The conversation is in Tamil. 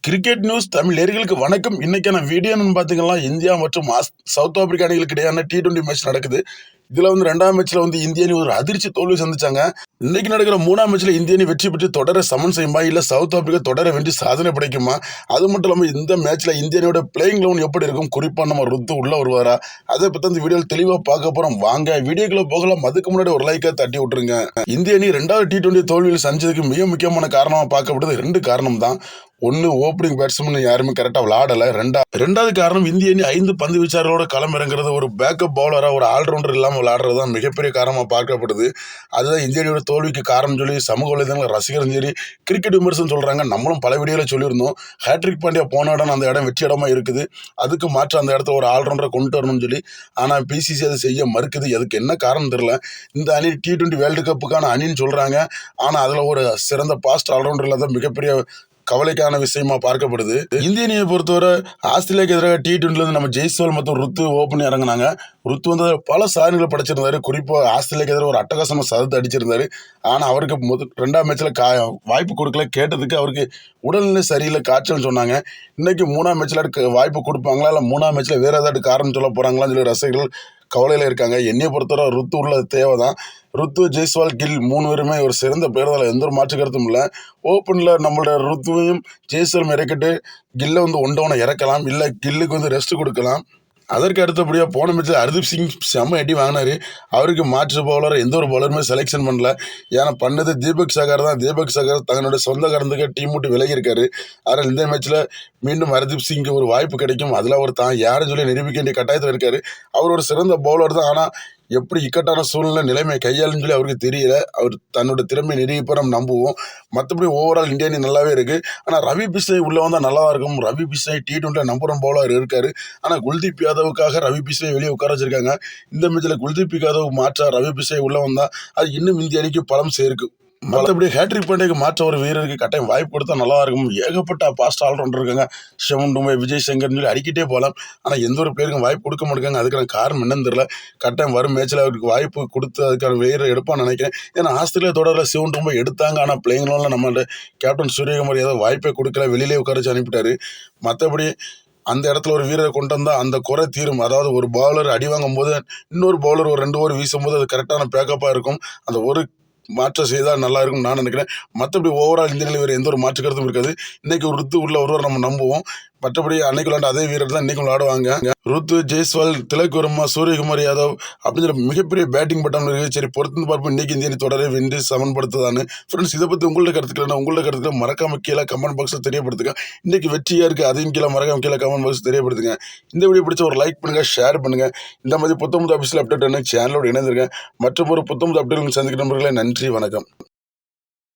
கிரிக்கெட் நியூஸ் தமிழ் நேயர்களுக்கு வணக்கம். இன்னைக்கான வீடியோன்னு பார்த்தீங்கன்னா, இந்தியா மற்றும் சவுத் ஆப்பிரிக்கா அணிகளுக்கு இடையான T20 மேட்ச் நடக்குது. இதுல ரெண்டாம் மேட்ச்ல இந்திய அணி ஒரு அதிர்ச்சி தோல்வி சந்திச்சாங்க. இன்னைக்கு நடக்கிற மூணாம் மேட்ச்ல இந்திய அணி வெற்றி பெற்று தொடரை சமன் செய்யுமா, இல்ல சவுத் ஆப்பிரிக்கா தொடரை வென்று சாதனை படைக்குமா? அது மட்டும் இல்லாம இந்த மேட்ச்ல இந்திய அணியோட பிளேயிங் லெவன் எப்படி இருக்கும், குறிப்பா நம்ம ருத்து உள்ள வருவாரா, அதை பத்தி இந்த வீடியோவில் தெளிவா பார்க்க போறோம். வாங்க வீடியோக்குள்ள போகலாம். அதுக்கு முன்னாடி ஒரு லைக்கை தட்டி விட்டுருங்க. இந்திய அணி 2வது T20 தோல்வியில் சந்திச்சதுக்கு மிக முக்கியமான காரணமா பார்க்கப்படுது 2 காரணம் தான். ஒன்னு, ஓப்பனிங் பேட்ஸ்மேன் யாருமே கரெக்டா விளையாடல. ரெண்டாவது காரணம், இந்திய அணி 5 பந்து வீச்சாளர்களோட களம் இறங்குறது, ஒரு பேக்கப் பவுலரா ஒரு ஆல்ரவுண்டர் இல்லாம விளையாடுறது தான் மிகப்பெரிய காரணமா பார்க்கப்படுது. அதுதான் இந்திய அணியோட தோல்விக்கு காரணம் சொல்லி சமூக வலைதளங்கள் ரசிகரும் சரி, கிரிக்கெட் விமர்சனம் சொல்றாங்க. நம்மளும் பல வீடியோல சொல்லியிருந்தோம், ஹேட்ரிக் பாண்டியா போன இடம் அந்த இடம் வெற்றி இடமா இருக்குது, அதுக்கு மாற்று அந்த இடத்துல ஒரு ஆல்ரவுண்டரை கொண்டு வரணும்னு சொல்லி. ஆனா பிசிசி அதை செய்ய மறுக்குது. அதுக்கு என்ன காரணம் தெரியல. இந்த அணி T20 வேர்ல்டு கப்புக்கான அணின்னு சொல்றாங்க. ஆனா அதுல ஒரு சிறந்த பாஸ்ட் ஆல்ரவுண்டர் இல்லாத மிகப்பெரிய கவலைக்கான விஷயமா பார்க்கப்படுது. இந்திய அணியை பொறுத்தவரை ஆஸ்திரேலியாவுக்கு எதிராக T20 நம்ம ஜெய்ஸ்வால் மற்றும் ருத்து ஓப்பன் இறங்கினாங்க. ருத்து பல சாதனைகளை படைச்சிருந்தாரு. குறிப்பா ஆஸ்திரேலியாவுக்கு எதிராக ஒரு அட்டகாசமா சதத்தை அடிச்சிருந்தாரு. ஆனா அவருக்கு 2ஆம் மேட்ச்ல வாய்ப்பு கொடுக்கல. கேட்டதுக்கு அவருக்கு உடல்நிலை சரியில்லை, காய்ச்சல்னு சொன்னாங்க. இன்னைக்கு 3ஆம் மேட்ச்ல வாய்ப்பு கொடுப்பாங்களா, இல்ல 3ஆம் மேட்ச்ல வேற ஏதாவது காரணம் சொல்ல போறாங்களான்னு சொல்லி ரசிகர்கள் கவலையில இருக்காங்க. என்னைய பொறுத்தவரை ருத்து உள்ள தேவைதான். ருத்து, ஜெய்ஸ்வால், கில் 3 பேருமே ஒரு சிறந்த பேர் தான், எந்த ஒரு மாற்று கருத்தும் இல்லை. ஓப்பனில் நம்மளோட ருத்துவையும் ஜெய்ஸ்வாலும் இறக்கிட்டு கில்லை ஒன் டவுனை இறக்கலாம், இல்லை கில்லுக்கு ரெஸ்ட் கொடுக்கலாம். அதற்கு அடுத்தபடியாக போன மேட்ச்சில் ஹர்தீப் சிங் செம்ம அடி வாங்கினாரு. அவருக்கு மாற்று பவுலர் எந்த ஒரு பவுலருமே செலெக்ஷன் பண்ணல. ஏன்னா பண்ணது தீபக் சகர் தான். தீபக் சகர் தன்னுடைய சொந்த காரணத்துக்கு டீம் விட்டு விலகி இருக்காரு. ஆனால் இந்த மேட்ச்சில் மீண்டும் ஹர்தீப் சிங்க்கு ஒரு வாய்ப்பு கிடைக்கும். அதில் அவர் தான் யாருன்னு சொல்லி நிரூபிக்க வேண்டிய கட்டாயத்தில் இருக்காரு. அவர் ஒரு சிறந்த பவுலர் தான். ஆனால் எப்படி இக்கட்டான சூழ்நிலை நிலைமை கையாளுன்னு சொல்லி அவருக்கு தெரியல. அவர் தன்னோட திறமை நிரூபிப்ப நம்ம நம்புவோம். மற்றபடி ஓவரால் இந்திய அணி நல்லாவே இருக்கு. ஆனால் ரவி பிஷ்ணாய் உள்ள வந்தால் நல்லா இருக்கும். Ravi Bishnoi T20 number 1 bowler இருக்காரு. ஆனால் குல்தீப் யாதவுக்காக ரவி பிஷ்ணாய் வெளியே உட்கார வச்சிருக்காங்க. இந்த மேட்ச்ல குல்தீப் யாதவ் மாற்றா ரவி பிஷ்ணாய் உள்ள வந்தா அது இன்னும் இந்திய அணிக்கு பலம் சேர்க்கும். மற்றபடி ஹேட்ரிக் பாண்டியாக்கு மாற்ற ஒரு வீரருக்கு கட்டாயம் வாய்ப்பு கொடுத்தா நல்லா இருக்கும். ஏகப்பட்ட பாஸ்ட் ஆல்ரவுண்டர் இருக்காங்க. சிவன் டும்பை, விஜய் சங்கர்னு சொல்லி அடிக்கிட்டே போகலாம். ஆனால் எந்த ஒரு பிளேயருக்கும் வாய்ப்பு கொடுக்க மாட்டேங்க. அதுக்கான காரணம் என்னன்னு தெரியல. கட்டாயம் வரும் மேட்ச்சில் அவருக்கு வாய்ப்பு கொடுத்து அதுக்கான வீரரை எடுப்பான்னு நினைக்கிறேன். ஏன்னா ஆஸ்திரேலியா தொடரில் சிவன் டும்பை எடுத்தாங்க. ஆனால் பிளேயிங் லெவலில் நம்ம கேப்டன் சூரியகுமார் ஏதோ வாய்ப்பை கொடுக்கல, வெளியிலே உட்கார வச்சு அனுப்பிட்டாரு. மற்றபடி அந்த இடத்துல ஒரு வீரரை கொண்டு வந்தால் அந்த குறை தீரும். அதாவது ஒரு பவுலர் அடி வாங்கும் போது இன்னொரு பவுலர் ஒரு 2 ஓவர் வீசும்போது அது கரெக்டான பேக்கப்பாக இருக்கும். அந்த ஒரு மாற்றம் செய்தால் நல்லா இருக்கும் நான் நினைக்கிறேன். மற்றபடி ஓவரால் இந்த நிலை வேறு எந்த ஒரு மாற்று கருத்தும் இருக்காது. இன்னைக்கு ஒரு ருத்து உள்ள ஒருவர் நம்ம நம்புவோம். மற்றபடி அன்னைக்கு விளையாண்ட அதே வீரர் தான் இன்னைக்கு விளையாடுவாங்க. ருத்து, ஜெய்ஸ்வால், திலக் வர்மா, சூரியகுமார் யாதவ் அப்படிங்கிற மிகப்பெரிய பேட்டிங் பட்டம் இருக்கு. சரி, பொறுத்து பார்ப்போம் இன்னைக்கு இந்திய அணி தொடரை வென்று சமன்படுத்துதான்னு. ஃப்ரெண்ட்ஸ், இதை பற்றி உங்களோட கருத்துக்களை மறக்காம கீழே கமெண்ட் பாக்ஸில் தெரியப்படுத்துங்க. இன்னைக்கு வெற்றியா இருக்கு, அதையும் கீழே மறக்காம கீழே கமெண்ட் பாக்ஸ் தெரியப்படுத்துங்க. இந்த வீடியோ பிடிச்ச ஒரு லைக் பண்ணுங்க, ஷேர் பண்ணுங்க. இந்த மாதிரி புத்தமுது ஆஃபீஸில் அப்டேட் சேனலோடு இணைந்திருக்கேன். மற்றும் ஒரு புத்தமுது அப்டேட் சந்திக்கிற நண்பர்களே, நன்றி, வணக்கம்.